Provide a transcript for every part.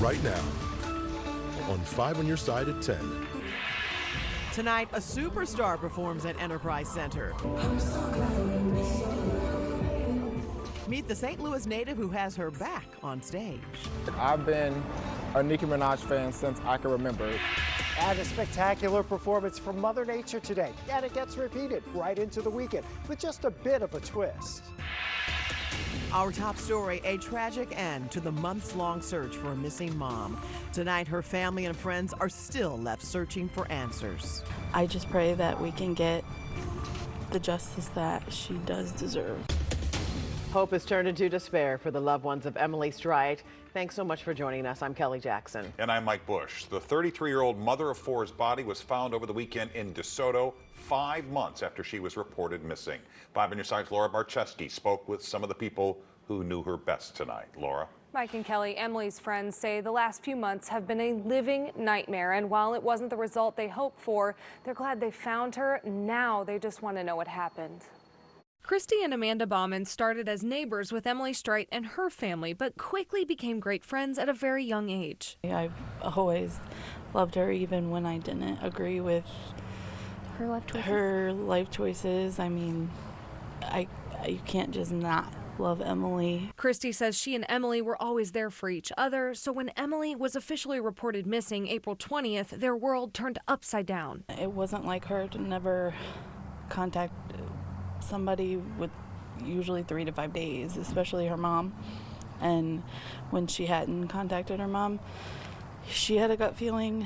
right now on 5 on Your Side at 10. Tonight, a superstar performs at Enterprise Center. Meet the St. Louis native who has her back on stage. I've been a Nicki Minaj fan since I can remember. And a spectacular performance from Mother Nature today. And it gets repeated right into the weekend with just a bit of a twist. Our top story, a tragic end to the months-long search for a missing mom. Tonight, her family and friends are still left searching for answers. I just pray that we can get the justice that she does deserve. Hope is turned into despair for the loved ones of Emily Stright. Thanks so much for joining us. I'm Kelly Jackson. And I'm Mike Bush. The 33-year-old mother of four's body was found over the weekend in DeSoto 5 months after she was reported missing. 5 on Your Side's Laura Barczewski spoke with some of the people who knew her best tonight. Laura? Mike and Kelly, Emily's friends say the last few months have been a living nightmare. And while it wasn't the result they hoped for, they're glad they found her. Now they just want to know what happened. Christy and Amanda Bauman started as neighbors with Emily Stright and her family, but quickly became great friends at a very young age. I've always loved her, even when I didn't agree with her life choices. I mean, you can't just not love Emily. Christy says she and Emily were always there for each other, so when Emily was officially reported missing April 20th, their world turned upside down. It wasn't like her to never contact somebody with usually 3 to 5 days, especially her mom. And when she hadn't contacted her mom, she had a gut feeling.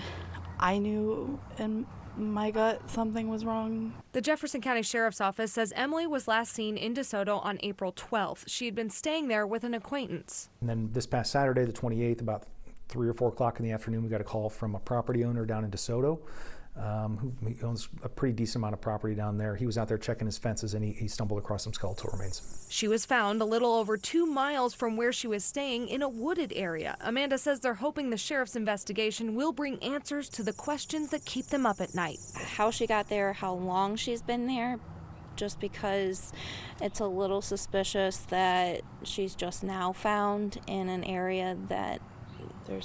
I knew in my gut something was wrong. The Jefferson County Sheriff's Office says Emily was last seen in DeSoto on April 12th. She had been staying there with an acquaintance. And then this past Saturday, the 28th, about 3 or 4 o'clock in the afternoon, we got a call from a property owner down in DeSoto. Who owns a pretty decent amount of property down there. He was out there checking his fences and he stumbled across some skeletal remains. She was found a little over 2 miles from where she was staying in a wooded area. Amanda says they're hoping the sheriff's investigation will bring answers to the questions that keep them up at night. How she got there, how long she's been there, just because it's a little suspicious that she's just now found in an area that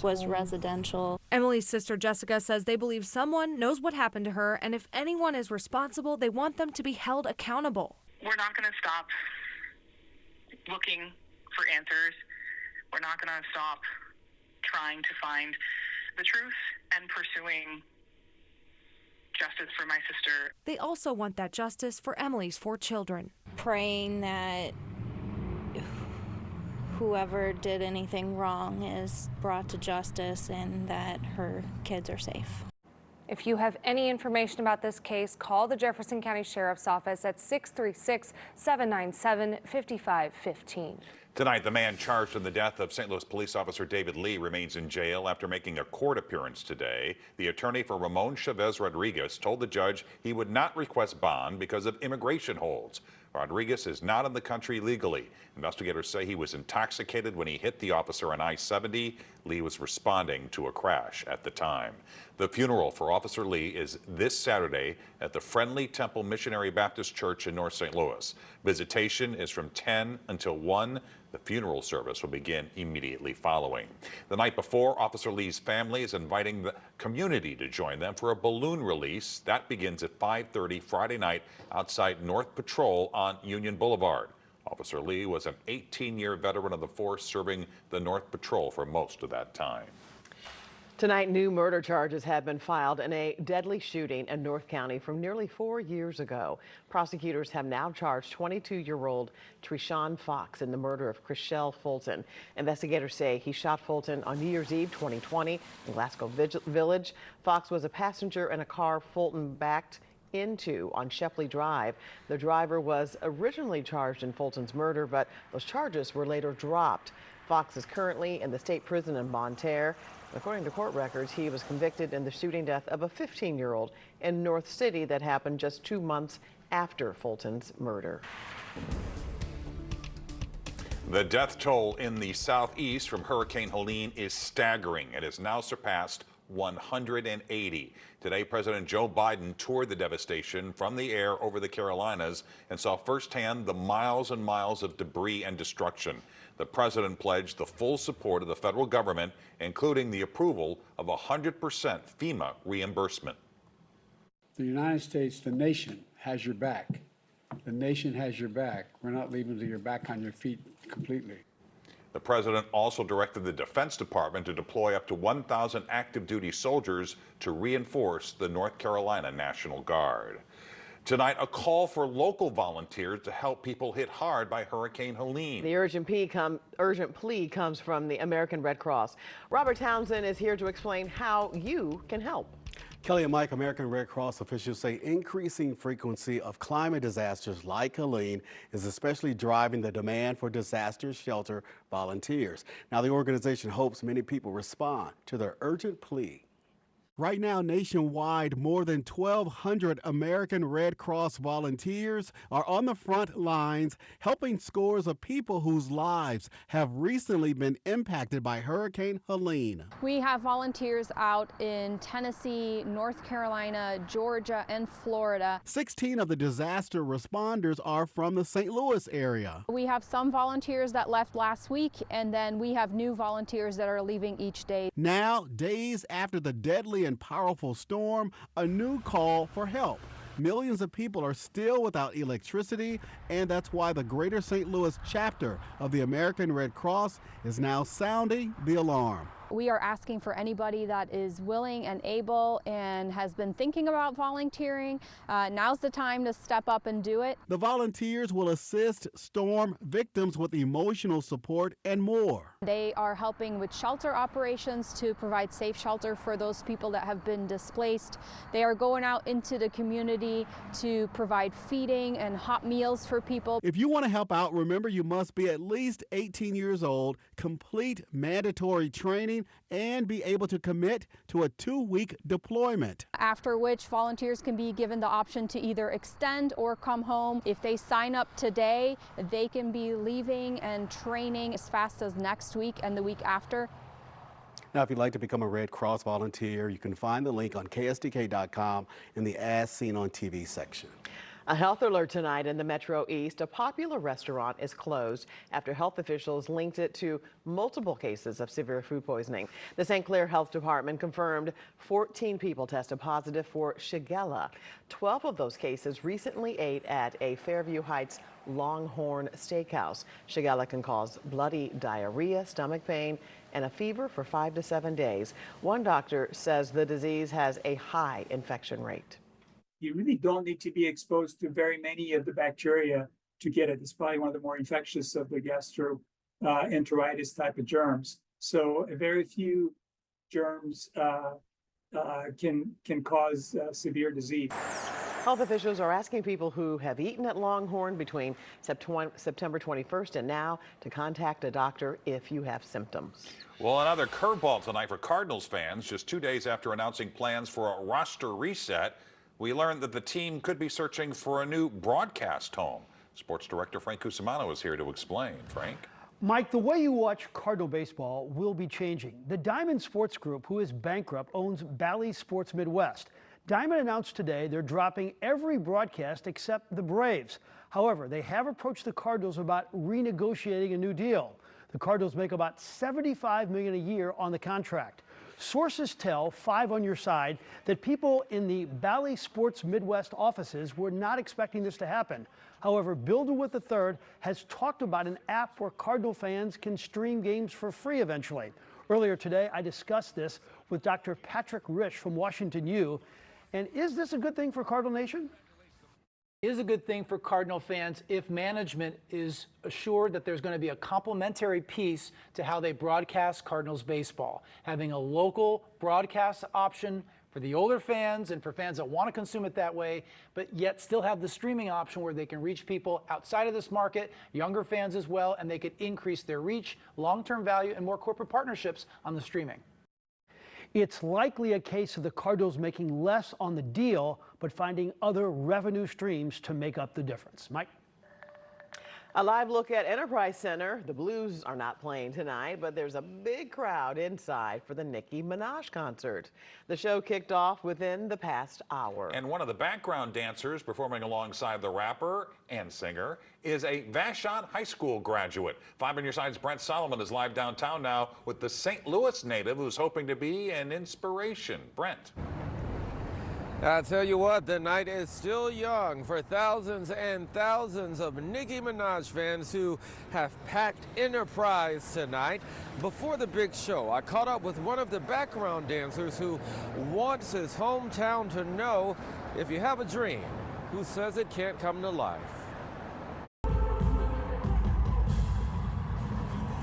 was residential. Emily's sister Jessica says they believe someone knows what happened to her, and if anyone is responsible, they want them to be held accountable. We're not going to stop looking for answers. We're not going to stop trying to find the truth and pursuing justice for my sister. They also want that justice for Emily's 4 children. Praying that whoever did anything wrong is brought to justice and that her kids are safe. If you have any information about this case, call the Jefferson County Sheriff's Office at 636-797-5515. Tonight, the man charged in the death of St. Louis police officer David Lee remains in jail after making a court appearance today. The attorney for Ramon Chavez Rodriguez told the judge he would not request bond because of immigration holds. Rodriguez is not in the country legally. Investigators say he was intoxicated when he hit the officer on I-70. Lee was responding to a crash at the time. The funeral for Officer Lee is this Saturday at the Friendly Temple Missionary Baptist Church in North St. Louis. Visitation is from 10 until 1. The funeral service will begin immediately following. The night before, Officer Lee's family is inviting the community to join them for a balloon release. That begins at 5:30 Friday night outside North Patrol on Union Boulevard. Officer Lee was an 18-year veteran of the force, serving the North Patrol for most of that time. Tonight, new murder charges have been filed in a deadly shooting in North County from nearly 4 years ago. Prosecutors have now charged 22-year-old Treshawn Fox in the murder of Chriselle Fulton. Investigators say he shot Fulton on New Year's Eve 2020 in Glasgow Village. Fox was a passenger in a car Fulton backed into on Shepley Drive. The driver was originally charged in Fulton's murder, but those charges were later dropped. Fox is currently in the state prison in Bonne Terre. According to court records, he was convicted in the shooting death of a 15-year-old in North City that happened just 2 months after Fulton's murder. The death toll in the southeast from Hurricane Helene is staggering. It has now surpassed 180. Today, President Joe Biden toured the devastation from the air over the Carolinas and saw firsthand the miles and miles of debris and destruction. The president pledged the full support of the federal government, including the approval of 100% FEMA reimbursement. The United States, the nation, has your back. The nation has your back. We're not leaving your back on your feet completely. The president also directed the Defense Department to deploy up to 1,000 active duty soldiers to reinforce the North Carolina National Guard. Tonight, a call for local volunteers to help people hit hard by Hurricane Helene. The urgent plea comes from the American Red Cross. Robert Townsend is here to explain how you can help. Kelly and Mike, American Red Cross officials say increasing frequency of climate disasters like Helene is especially driving the demand for disaster shelter volunteers. Now, the organization hopes many people respond to their urgent plea. Right now, nationwide, more than 1,200 American Red Cross volunteers are on the front lines helping scores of people whose lives have recently been impacted by Hurricane Helene. We have volunteers out in Tennessee, North Carolina, Georgia, and Florida. 16 of the disaster responders are from the St. Louis area. We have some volunteers that left last week, and then we have new volunteers that are leaving each day. Now, days after the deadly and powerful storm, a new call for help. Millions of people are still without electricity, and that's why the Greater St. Louis chapter of the American Red Cross is now sounding the alarm. We are asking for anybody that is willing and able and has been thinking about volunteering. Now's the time to step up and do it. The volunteers will assist storm victims with emotional support and more. They are helping with shelter operations to provide safe shelter for those people that have been displaced. They are going out into the community to provide feeding and hot meals for people. If you want to help out, remember you must be at least 18 years old, complete mandatory training, and be able to commit to a 2-week deployment. After which volunteers can be given the option to either extend or come home. If they sign up today, they can be leaving and training as fast as next week and the week after. Now, if you'd like to become a Red Cross volunteer, you can find the link on KSDK.com in the As Seen on TV section. A health alert tonight in the Metro East. A popular restaurant is closed after health officials linked it to multiple cases of severe food poisoning. The St. Clair Health Department confirmed 14 people tested positive for Shigella. 12 of those cases recently ate at a Fairview Heights LongHorn Steakhouse. Shigella can cause bloody diarrhea, stomach pain, and a fever for 5 to 7 days. One doctor says the disease has a high infection rate. You really don't need to be exposed to very many of the bacteria to get it. It's probably one of the more infectious of the gastroenteritis type of germs. So very few germs can cause severe disease. Health officials are asking people who have eaten at LongHorn between September 21st and now to contact a doctor if you have symptoms. Well, another curveball tonight for Cardinals fans. Just 2 days after announcing plans for a roster reset, we learned that the team could be searching for a new broadcast home. Sports director Frank Cusimano is here to explain. Frank? Mike, the way you watch Cardinal baseball will be changing. The Diamond Sports Group, who is bankrupt, owns Bally Sports Midwest. Diamond announced today they're dropping every broadcast except the Braves. However, they have approached the Cardinals about renegotiating a new deal. The Cardinals make about $75 million a year on the contract. Sources tell 5 on Your Side that people in the Bally Sports Midwest offices were not expecting this to happen. However, Bill DeWitt III has talked about an app where Cardinal fans can stream games for free eventually. Earlier today, I discussed this with Dr. Patrick Rich from Washington U. And is this a good thing for Cardinal Nation? It is a good thing for Cardinal fans if management is assured that there's going to be a complementary piece to how they broadcast Cardinals baseball. Having a local broadcast option for the older fans and for fans that want to consume it that way, but yet still have the streaming option where they can reach people outside of this market, younger fans as well, and they could increase their reach, long-term value, and more corporate partnerships on the streaming. It's likely a case of the Cardinals making less on the deal, but finding other revenue streams to make up the difference. Mike? A live look at Enterprise Center. The Blues are not playing tonight, but there's a big crowd inside for the Nicki Minaj concert. The show kicked off within the past hour. And one of the background dancers performing alongside the rapper and singer is a Vashon High School graduate. 5 on Your Side's Brent Solomon is live downtown now with the St. Louis native who's hoping to be an inspiration. Brent. I tell you what, the night is still young for thousands and thousands of Nicki Minaj fans who have packed Enterprise tonight. Before the big show, I caught up with one of the background dancers who wants his hometown to know if you have a dream, who says it can't come to life.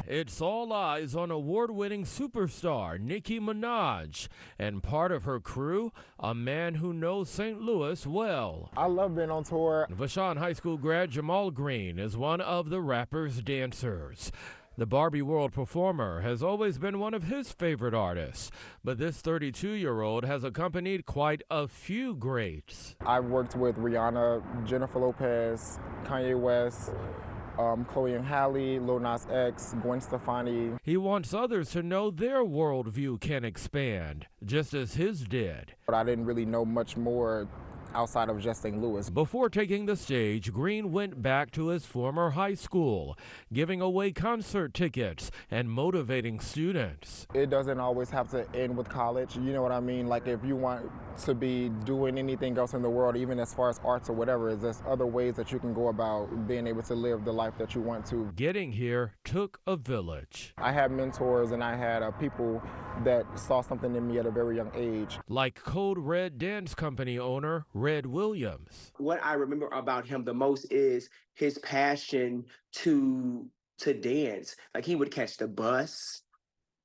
It's all eyes on award-winning superstar Nicki Minaj, and part of her crew, a man who knows St. Louis well. I love being on tour. Vashon High School grad Jamal Green is one of the rapper's dancers. The Barbie World performer has always been one of his favorite artists, but this 32-year-old has accompanied quite a few greats. I've worked with Rihanna, Jennifer Lopez, Kanye West, Chloe and Halle, Lil Nas X, Gwen Stefani. He wants others to know their worldview can expand, just as his did. But I didn't really know much more outside of just St. Louis. Before taking the stage, Green went back to his former high school, giving away concert tickets and motivating students. It doesn't always have to end with college, you know what I mean? Like if you want to be doing anything else in the world, even as far as arts or whatever, there's other ways that you can go about being able to live the life that you want to. Getting here took a village. I had mentors and I had people that saw something in me at a very young age. Like Code Red Dance Company owner Red Williams. What I remember about him the most is his passion to dance. Like he would catch the bus,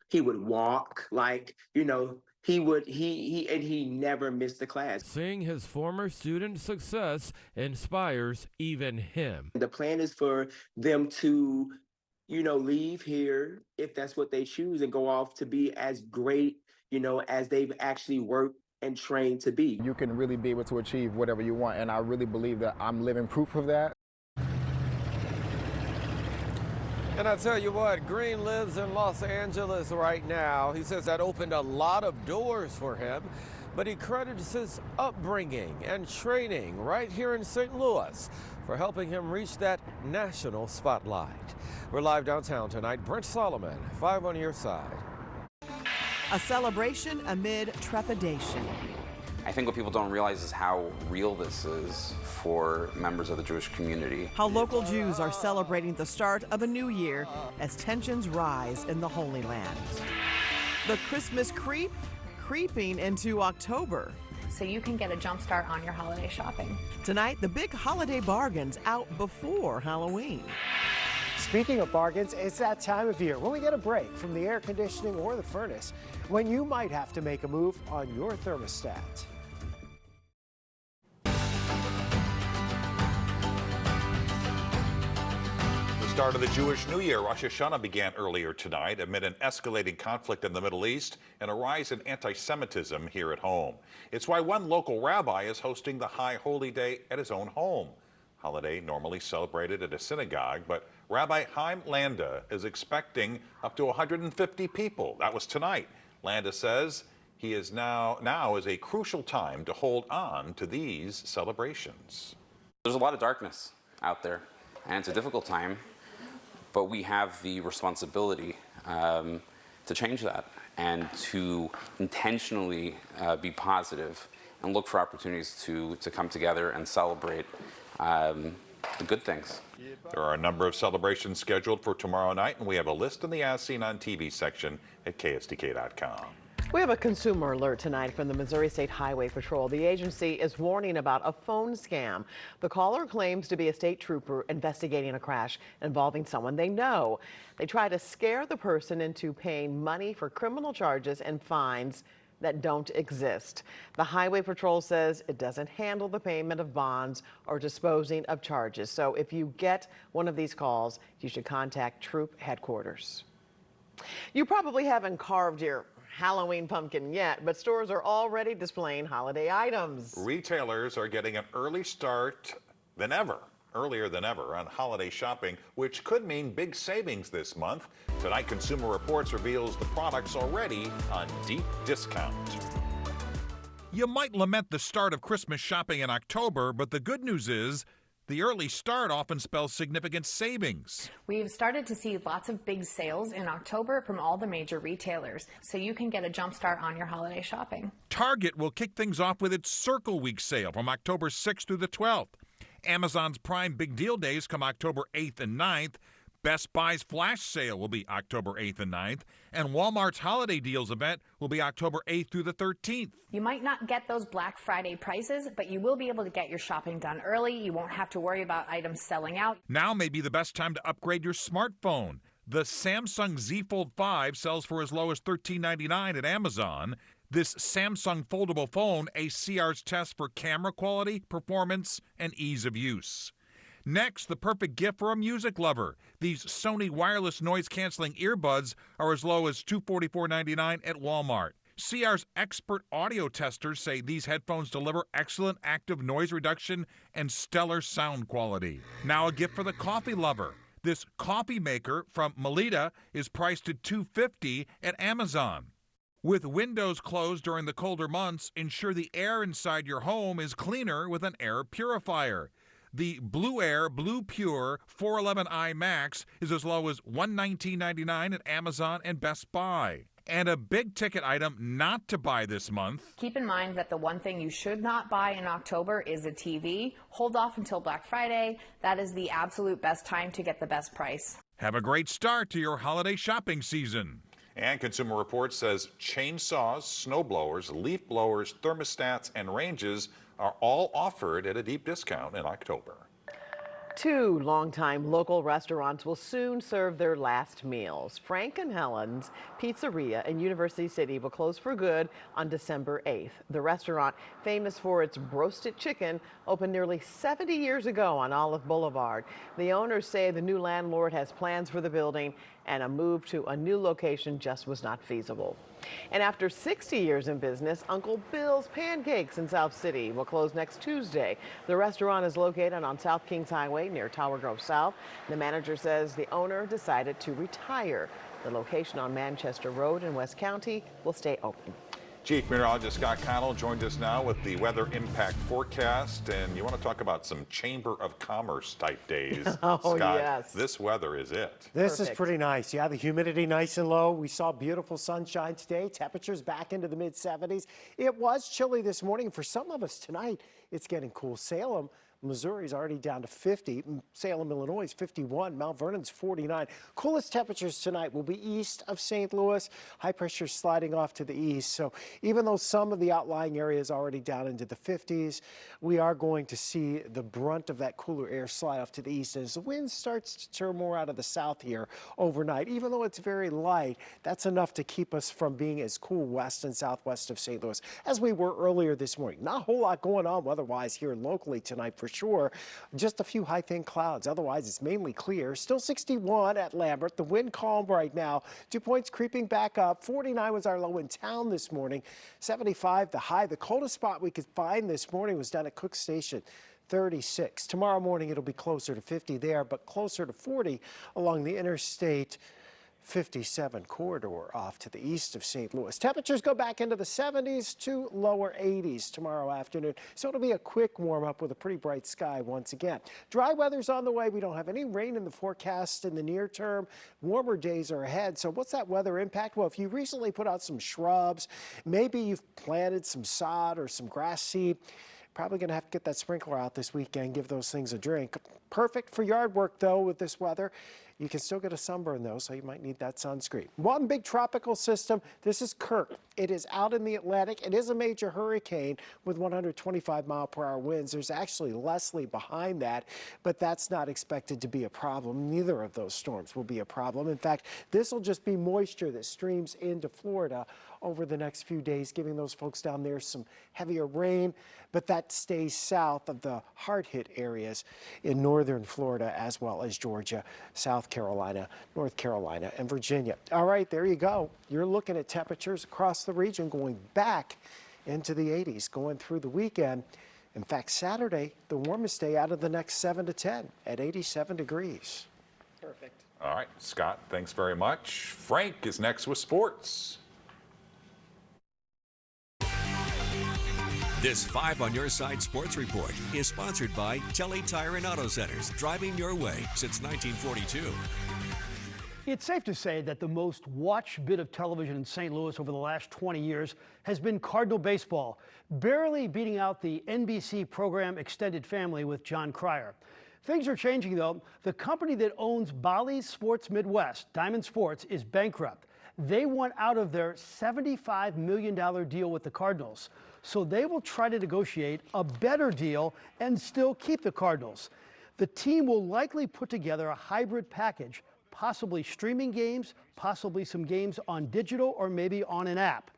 he would walk, like, you know, he never missed the class. Seeing his former students' success inspires even him. The plan is for them to, you know, leave here if that's what they choose and go off to be as great, you know, as they've actually worked and trained to be. You can really be able to achieve whatever you want, and I really believe that I'm living proof of that. And I tell you what, Green lives in Los Angeles right now. He says that opened a lot of doors for him, but he credits his upbringing and training right here in St. Louis for helping him reach that national spotlight. We're live downtown tonight. Brent Solomon, 5 on Your Side. A celebration amid trepidation. I think what people don't realize is how real this is for members of the Jewish community. How local Jews are celebrating the start of a new year as tensions rise in the Holy Land. The Christmas creep creeping into October. So you can get a jump start on your holiday shopping. Tonight, the big holiday bargains out before Halloween. Speaking of bargains, it's that time of year when we get a break from the air conditioning or the furnace, when you might have to make a move on your thermostat. The start of the Jewish New Year, Rosh Hashanah, began earlier tonight amid an escalating conflict in the Middle East and a rise in anti-Semitism here at home. It's why one local rabbi is hosting the High Holy Day at his own home. Holiday normally celebrated at a synagogue, but Rabbi Chaim Landa is expecting up to 150 people. That was tonight. Landa says he is now is a crucial time to hold on to these celebrations. There's a lot of darkness out there, and it's a difficult time, but we have the responsibility to change that and to intentionally be positive and look for opportunities to come together and celebrate the good things. There are a number of celebrations scheduled for tomorrow night, and we have a list in the As Seen on TV section at KSDK.com. We have a consumer alert tonight from the Missouri State Highway Patrol. The agency is warning about a phone scam. The caller claims to be a state trooper investigating a crash involving someone they know. They try to scare the person into paying money for criminal charges and fines that don't exist. The Highway Patrol says it doesn't handle the payment of bonds or disposing of charges. So if you get one of these calls, you should contact Troop Headquarters. You probably haven't carved your Halloween pumpkin yet, but stores are already displaying holiday items. Retailers are getting an early start than ever earlier than ever on holiday shopping, which could mean big savings this month. Tonight, Consumer Reports reveals the products already on deep discount. You might lament the start of Christmas shopping in October, but the good news is the early start often spells significant savings. We've started to see lots of big sales in October from all the major retailers, so you can get a jump start on your holiday shopping. Target will kick things off with its Circle Week sale from October 6th through the 12th. Amazon's Prime Big Deal Days come October 8th and 9th. Best Buy's Flash Sale will be October 8th and 9th, and Walmart's Holiday Deals event will be October 8th through the 13th. You might not get those Black Friday prices, but you will be able to get your shopping done early. You won't have to worry about items selling out. Now may be the best time to upgrade your smartphone. The Samsung Z Fold 5 sells for as low as $13.99 at Amazon. This Samsung foldable phone ACR's test for camera quality, performance, and ease of use. Next, the perfect gift for a music lover. These Sony wireless noise-canceling earbuds are as low as $244.99 at Walmart. CR's expert audio testers say these headphones deliver excellent active noise reduction and stellar sound quality. Now a gift for the coffee lover. This coffee maker from Melita is priced at $250 at Amazon. With windows closed during the colder months, ensure the air inside your home is cleaner with an air purifier. The Blue Air Blue Pure 411i Max is as low as $119.99 at Amazon and Best Buy. And a big ticket item not to buy this month. Keep in mind that the one thing you should not buy in October is a TV. Hold off until Black Friday. That is the absolute best time to get the best price. Have a great start to your holiday shopping season. And Consumer Reports says chainsaws, snow blowers, leaf blowers, thermostats, and ranges are all offered at a deep discount in October. 2 longtime local restaurants will soon serve their last meals. Frank and Helen's Pizzeria in University City will close for good on December 8th. The restaurant, famous for its roasted chicken, opened nearly 70 years ago on Olive Boulevard. The owners say the new landlord has plans for the building and a move to a new location just was not feasible. And after 60 years in business, Uncle Bill's Pancakes in South City will close next Tuesday. The restaurant is located on South Kings Highway near Tower Grove South. The manager says the owner decided to retire. The location on Manchester Road in West County will stay open. Chief Meteorologist Scott Connell joined us now with the weather impact forecast, and you want to talk about some Chamber of Commerce type days. Oh, Scott, yes. This weather is it. This is pretty nice. Yeah, the humidity nice and low. We saw beautiful sunshine today. Temperatures back into the mid-70s. It was chilly this morning. For some of us tonight, it's getting cool. Salem, Missouri is already down to 50. Salem, Illinois is 51. Mount Vernon's 49. Coolest temperatures tonight will be east of St. Louis. High pressure sliding off to the east. So even though some of the outlying areas are already down into the 50s, we are going to see the brunt of that cooler air slide off to the east. And as the wind starts to turn more out of the south here overnight, even though it's very light, that's enough to keep us from being as cool west and southwest of St. Louis as we were earlier this morning. Not a whole lot going on weather-wise here locally tonight for sure. Just a few high thin clouds. Otherwise, it's mainly clear. Still 61 at Lambert. The wind calm right now. 2 points creeping back up. 49 was our low in town this morning. 75 the high. The coldest spot we could find this morning was down at Cook Station. 36. Tomorrow morning it'll be closer to 50 there, but closer to 40 along the Interstate 57 corridor off to the east of St. Louis. Temperatures go back into the 70s to lower 80s tomorrow afternoon. So it'll be a quick warm up with a pretty bright sky once again. Dry weather's on the way. We don't have any rain in the forecast in the near term. Warmer days are ahead. So what's that weather impact? Well, if you recently put out some shrubs, maybe you've planted some sod or some grass seed, probably going to have to get that sprinkler out this weekend, give those things a drink. Perfect for yard work, though, with this weather. You can still get a sunburn, though, so you might need that sunscreen. One big tropical system. This is Kirk. It is out in the Atlantic. It is a major hurricane with 125-mile-per-hour winds. There's actually Leslie behind that, but that's not expected to be a problem. Neither of those storms will be a problem. In fact, this will just be moisture that streams into Florida over the next few days, giving those folks down there some heavier rain, but that stays south of the hard-hit areas in northern Florida as well as Georgia, South Carolina, North Carolina, and Virginia. All right, there you go. You're looking at temperatures across the region going back into the 80s, going through the weekend. In fact, Saturday, the warmest day out of the next 7 to 10 at 87 degrees. Perfect. All right, Scott, thanks very much. Frank is next with sports. This 5 on Your Side Sports Report is sponsored by Telly Tire and Auto Centers, driving your way since 1942. It's safe to say that the most watched bit of television in St. Louis over the last 20 years has been Cardinal baseball, barely beating out the NBC program Extended Family with John Cryer. Things are changing, though. The company that owns Bally's Sports Midwest, Diamond Sports, is bankrupt. They want out of their $75 million deal with the Cardinals, so they will try to negotiate a better deal and still keep the Cardinals. The team will likely put together a hybrid package, possibly streaming games, possibly some games on digital or maybe on an app.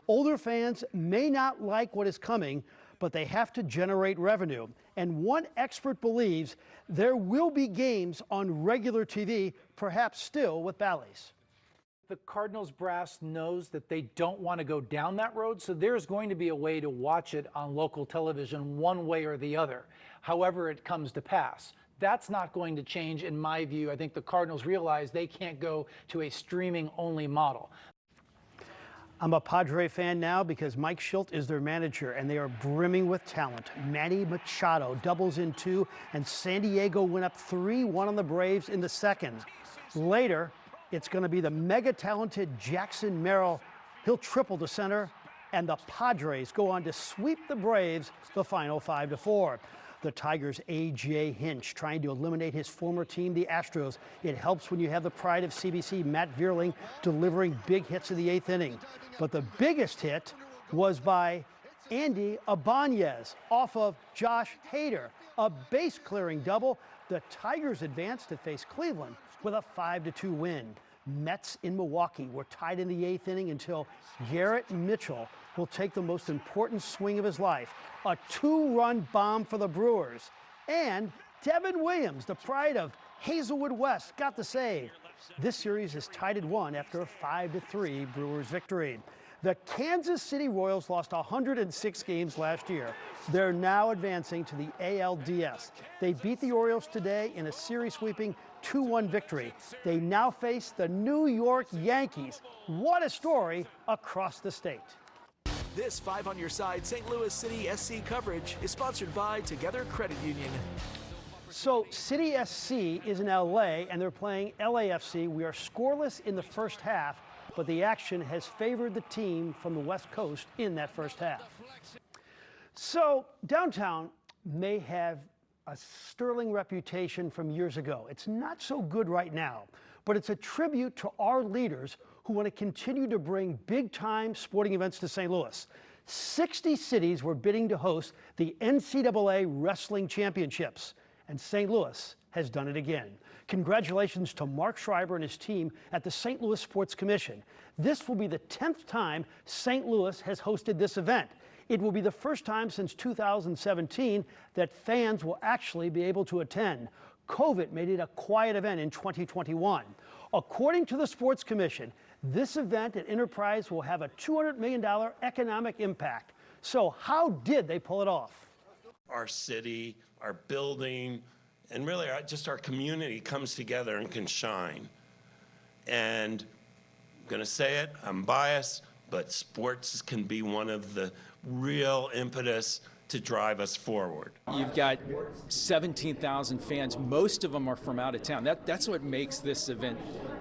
Older fans may not like what is coming, but they have to generate revenue. And one expert believes there will be games on regular TV, perhaps still with Bally's. The Cardinals brass knows that they don't want to go down that road, so there's going to be a way to watch it on local television one way or the other, however it comes to pass. That's not going to change in my view. I think the Cardinals realize they can't go to a streaming-only model. I'm a Padre fan now because Mike Schilt is their manager, and they are brimming with talent. Manny Machado doubles in 2, and San Diego went up 3-1 on the Braves in the second. Later, it's going to be the mega-talented Jackson Merrill. He'll triple to center, and the Padres go on to sweep the Braves the final 5-4. The Tigers' A.J. Hinch trying to eliminate his former team, the Astros. It helps when you have the pride of CBC, Matt Vierling, delivering big hits in the 8th inning. But the biggest hit was by Andy Ibanez off of Josh Hader, a base-clearing double. The Tigers advance to face Cleveland with a 5-2 win. Mets in Milwaukee were tied in the 8th inning until Garrett Mitchell will take the most important swing of his life, a 2-run bomb for the Brewers. And Devin Williams, the pride of Hazelwood West, got the save. This series is tied at 1 after a 5-3 Brewers victory. The Kansas City Royals lost 106 games last year. They're now advancing to the ALDS. They beat the Orioles today in a series-sweeping 2-1 victory. They now face the New York Yankees. What a story across the state. This 5 on Your Side St. Louis City SC coverage is sponsored by Together Credit Union. So City SC is in LA, and they're playing LAFC. We are scoreless in the first half, but the action has favored the team from the West Coast in that first half. So downtown may have a sterling reputation from years ago. It's not so good right now, but it's a tribute to our leaders who want to continue to bring big-time sporting events to St. Louis. 60 cities were bidding to host the NCAA Wrestling Championships, and St. Louis has done it again. Congratulations to Mark Schreiber and his team at the St. Louis Sports Commission. This will be the 10th time St. Louis has hosted this event. It will be the first time since 2017 that fans will actually be able to attend. COVID made it a quiet event in 2021. According to the Sports Commission, this event at Enterprise will have a $200 million economic impact. So how did they pull it off? Our city, our building, and really just our community comes together and can shine. And I'm going to say it, I'm biased, but sports can be one of the real impetus to drive us forward. You've got 17,000 fans. Most of them are from out of town. That's what makes this event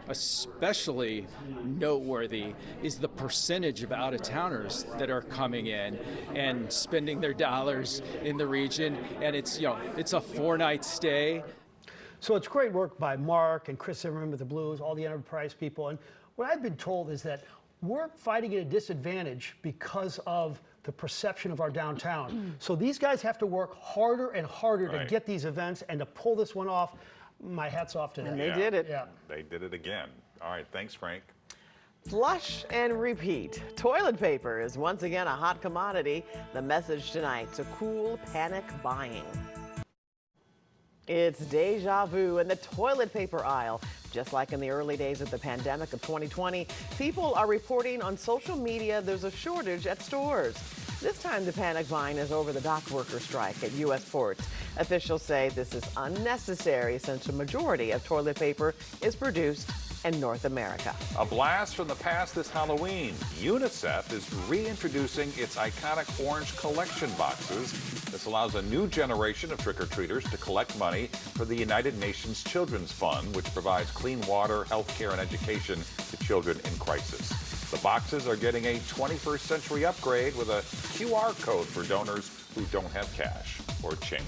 especially noteworthy, is the percentage of out-of-towners that are coming in and spending their dollars in the region. And it's, it's a 4-night stay. So it's great work by Mark and Chris Zimmerman with the Blues, all the Enterprise people. And what I've been told is that we're fighting at a disadvantage because of the perception of our downtown. So these guys have to work harder and harder to get these events, and to pull this one off, my hat's off to them. And they did it. Yeah. They did it again. All right, thanks, Frank. Flush and repeat. Toilet paper is once again a hot commodity. The message tonight: to cool panic buying. It's deja vu in the toilet paper aisle. Just like in the early days of the pandemic of 2020, people are reporting on social media there's a shortage at stores. This time the panic buying is over the dock worker strike at U.S. ports. Officials say this is unnecessary since the majority of toilet paper is produced in North America. A blast from the past this Halloween. UNICEF is reintroducing its iconic orange collection boxes. This allows a new generation of trick-or-treaters to collect money for the United Nations Children's Fund, which provides clean water, health care, and education to children in crisis. The boxes are getting a 21st century upgrade with a QR code for donors who don't have cash or change.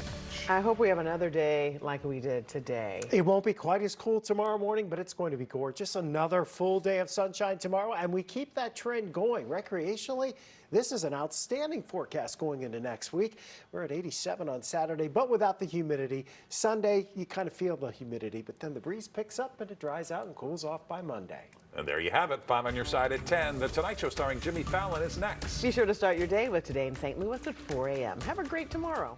I hope we have another day like we did today. It won't be quite as cool tomorrow morning, but it's going to be gorgeous. Another full day of sunshine tomorrow, and we keep that trend going. Recreationally, this is an outstanding forecast going into next week. We're at 87 on Saturday, but without the humidity. Sunday, you kind of feel the humidity, but then the breeze picks up and it dries out and cools off by Monday. And there you have it. 5 on your side at 10. The Tonight Show starring Jimmy Fallon is next. Be sure to start your day with Today in St. Louis at 4 a.m. Have a great tomorrow.